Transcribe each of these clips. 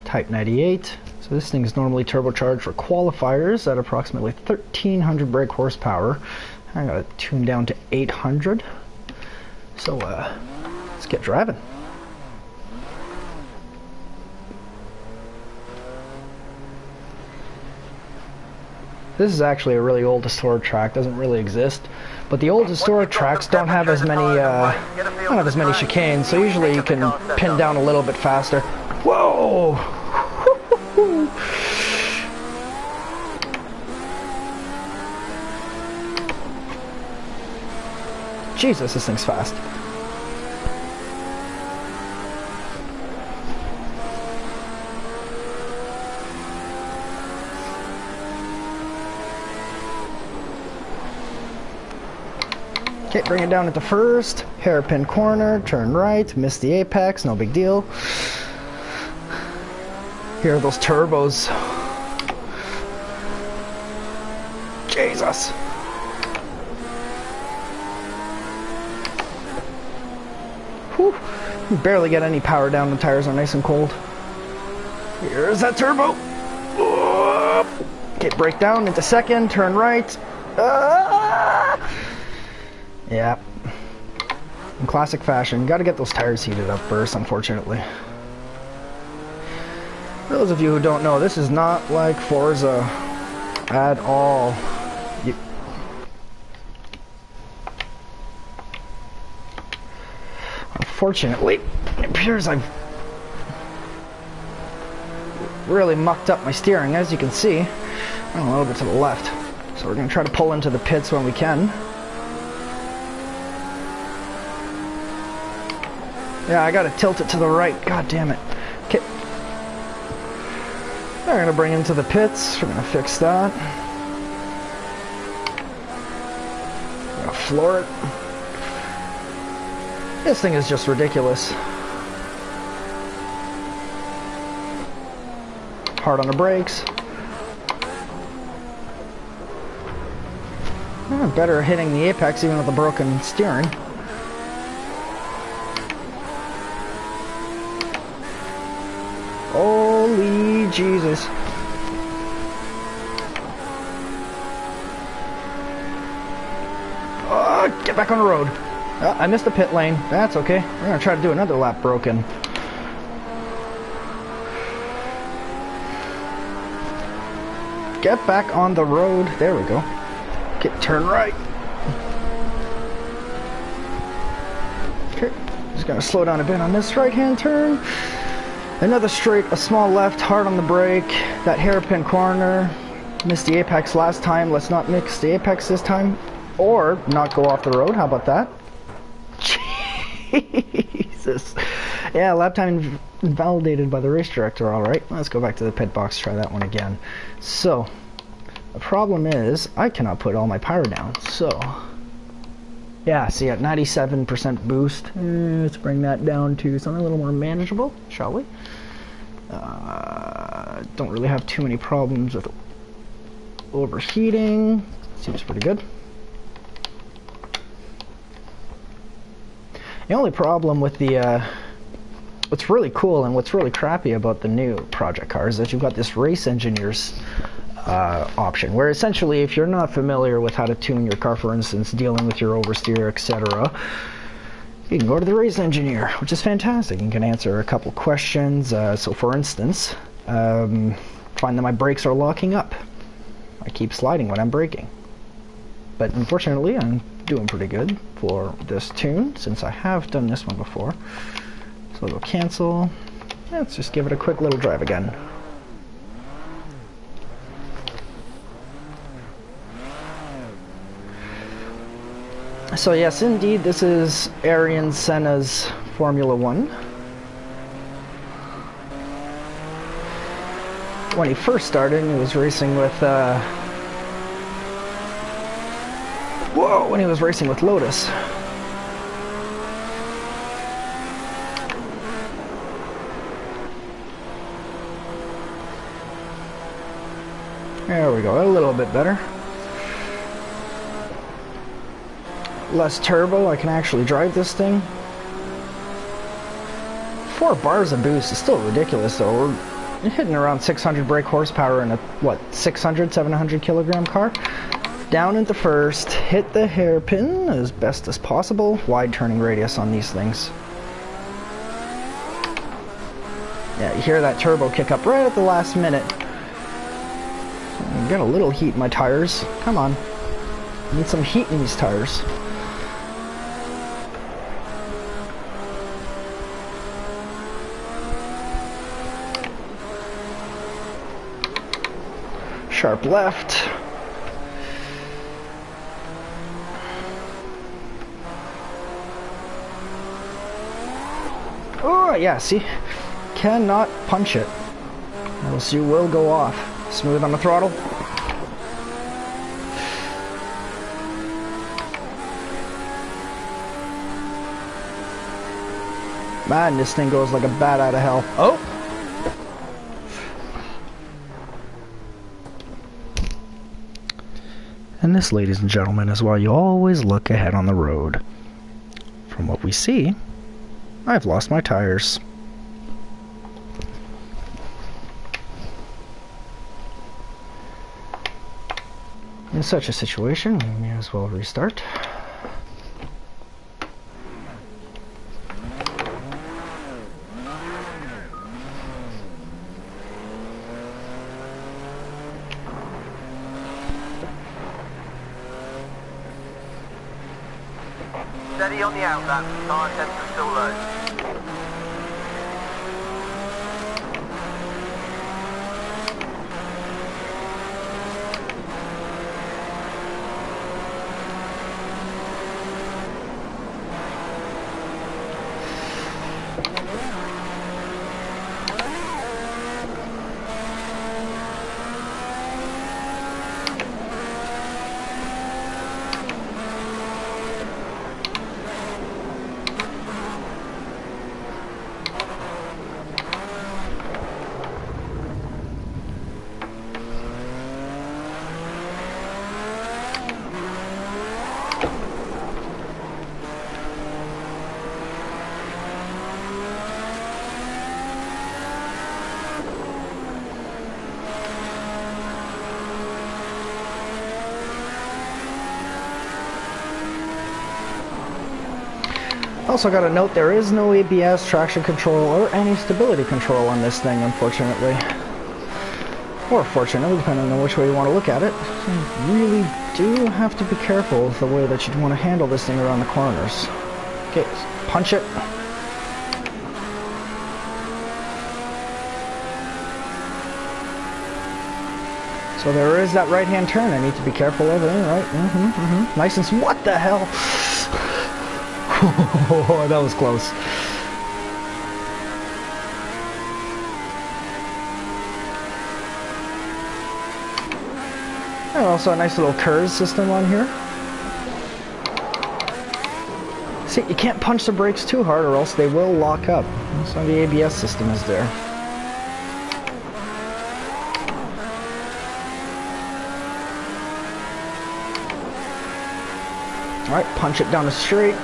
Type 98. So this thing is normally turbocharged for qualifiers at approximately 1,300 brake horsepower. I got it tuned down to 800. So let's get driving. This is actually a really old historic track, doesn't really exist. But the old historic tracks don't have as many chicanes, so usually you can pin down a little bit faster. Whoa! Jesus, this thing's fast. Okay, bring it down into first, hairpin corner, turn right, miss the apex, no big deal. Here are those turbos. Jesus. Whew. You barely get any power down, the tires are nice and cold. Here's that turbo. Okay, brake down into second, turn right. Yeah. In classic fashion, gotta get those tires heated up first, unfortunately. For those of you who don't know, this is not like Forza at all. Unfortunately, it appears I've really mucked up my steering, as you can see. I'm a little bit to the left. So we're gonna try to pull into the pits when we can. Yeah, I gotta tilt it to the right. God damn it. Okay. We're gonna bring it into the pits. We're gonna fix that. We're gonna floor it. This thing is just ridiculous. Hard on the brakes. Better hitting the apex even with a broken steering. Holy Jesus. Get back on the road. I missed the pit lane. That's okay. We're going to try to do another lap broken. Get back on the road. There we go. Okay, turn right. Okay, just going to slow down a bit on this right-hand turn. Another straight, a small left, hard on the brake. That hairpin corner. Missed the apex last time. Let's not mix the apex this time. Or not go off the road. How about that? Jesus. Yeah, lap time invalidated by the race director. Alright, let's go back to the pit box, try that one again. So, the problem is, I cannot put all my power down. So, yeah, see at 97% boost. Let's bring that down to something a little more manageable, shall we? Don't really have too many problems with overheating. Seems pretty good. The only problem with the, what's really cool and what's really crappy about the new project car is that you've got this race engineer's option, where essentially if you're not familiar with how to tune your car, for instance, dealing with your oversteer, etc., you can go to the race engineer, which is fantastic. You can answer a couple questions. So for instance, find that my brakes are locking up. I keep sliding when I'm braking. But unfortunately, I'm doing pretty good for this tune, since I have done this one before. So we'll cancel. Let's just give it a quick little drive again. So yes, indeed, this is Arian Senna's Formula 1. When he first started, he was racing with when he was racing with Lotus. There we go, a little bit better. Less turbo, I can actually drive this thing. 4 bars of boost is still ridiculous though. You're hitting around 600 brake horsepower in a, what, 600, 700 kilogram car. Down into first, hit the hairpin as best as possible. Wide turning radius on these things. Yeah, you hear that turbo kick up right at the last minute. Got a little heat in my tires. Come on. Need some heat in these tires. Sharp left. Oh, yeah, see? Cannot punch it, else you will go off. Smooth on the throttle. Man, this thing goes like a bat out of hell. Oh! And this, ladies and gentlemen, is why you always look ahead on the road. From what we see, I've lost my tires. In such a situation, we may as well restart. Steady on the outlap, tire temperature still low. Also got a note, there is no ABS, traction control, or any stability control on this thing, unfortunately. Or fortunately, depending on which way you want to look at it. So you really do have to be careful with the way that you want to handle this thing around the corners. Okay, punch it. So there is that right-hand turn I need to be careful of, right? Nice and smooth. What the hell? Oh, that was close. And also a nice little curve system on here. See, you can't punch the brakes too hard or else they will lock up. So the ABS system is there. Alright, punch it down the straight.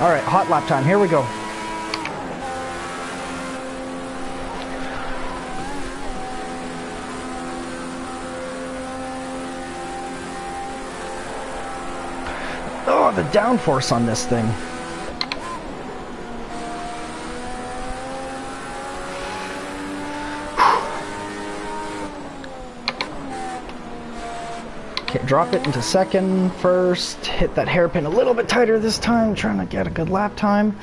Alright, hot lap time, here we go. Oh, the downforce on this thing. Okay, drop it into second, first, hit that hairpin a little bit tighter this time, trying to get a good lap time.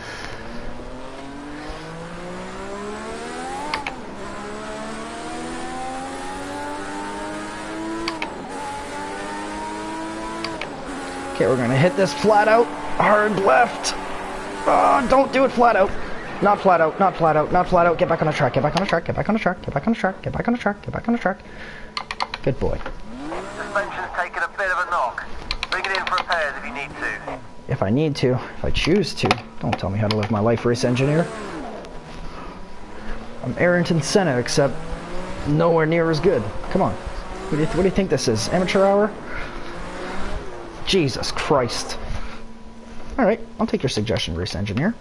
Okay, we're gonna hit this flat out, hard left. Oh, don't do it flat out. Not flat out, not flat out, not flat out. Get back on the track, get back on the track, get back on the track, get back on the track, get back on the track, get back on the track. Good boy. Suspension's taken a bit of a knock. Bring it in for repairs if you need to. If I need to, if I choose to. Don't tell me how to live my life, race engineer. I'm Arrington Senna, except nowhere near as good. Come on. What do you think this is? Amateur hour? Jesus Christ. Alright, I'll take your suggestion, race engineer.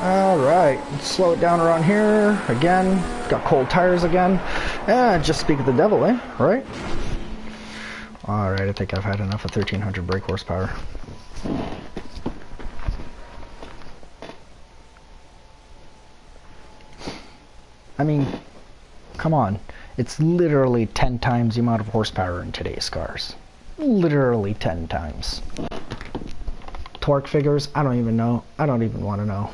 Alright, let's slow it down around here. Again, got cold tires again. Just speak of the devil, eh? Right? Alright, I think I've had enough of 1300 brake horsepower. I mean, come on. It's literally 10 times the amount of horsepower in today's cars. Literally 10 times. Torque figures, I don't even know. I don't even want to know.